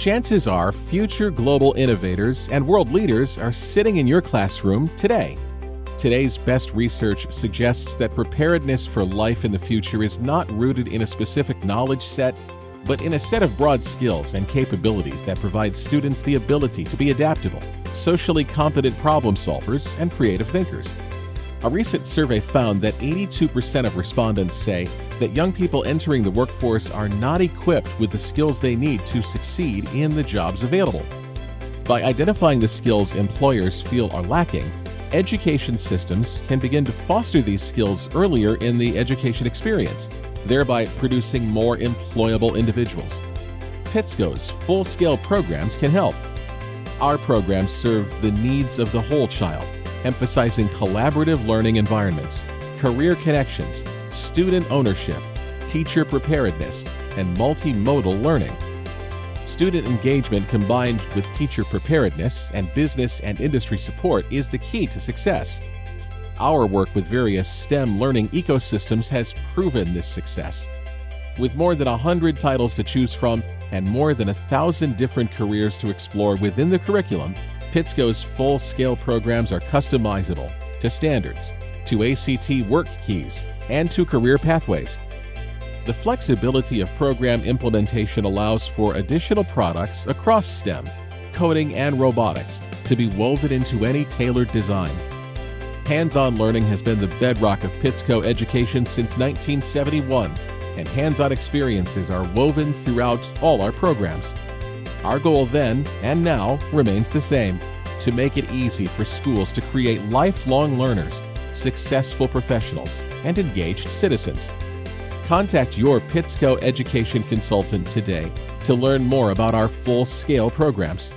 Chances are future global innovators and world leaders are sitting in your classroom today. Today's best research suggests that preparedness for life in the future is not rooted in a specific knowledge set, but in a set of broad skills and capabilities that provide students the ability to be adaptable, socially competent problem solvers, and creative thinkers. A recent survey found that 82% of respondents say that young people entering the workforce are not equipped with the skills they need to succeed in the jobs available. By identifying the skills employers feel are lacking, education systems can begin to foster these skills earlier in the education experience, thereby producing more employable individuals. PITSCO's full-scale programs can help. Our programs serve the needs of the whole child, emphasizing collaborative learning environments, career connections, student ownership, teacher preparedness, and multimodal learning. Student engagement combined with teacher preparedness and business and industry support is the key to success. Our work with various STEM learning ecosystems has proven this success. With more than 100 titles to choose from and more than 1,000 different careers to explore within the curriculum, PITSCO's full-scale programs are customizable to standards, to ACT work keys, and to career pathways. The flexibility of program implementation allows for additional products across STEM, coding, and robotics to be woven into any tailored design. Hands-on learning has been the bedrock of PITSCO education since 1971, and hands-on experiences are woven throughout all our programs. Our goal then and now remains the same: to make it easy for schools to create lifelong learners, successful professionals, and engaged citizens. Contact your PITSCO education consultant today to learn more about our full-scale programs.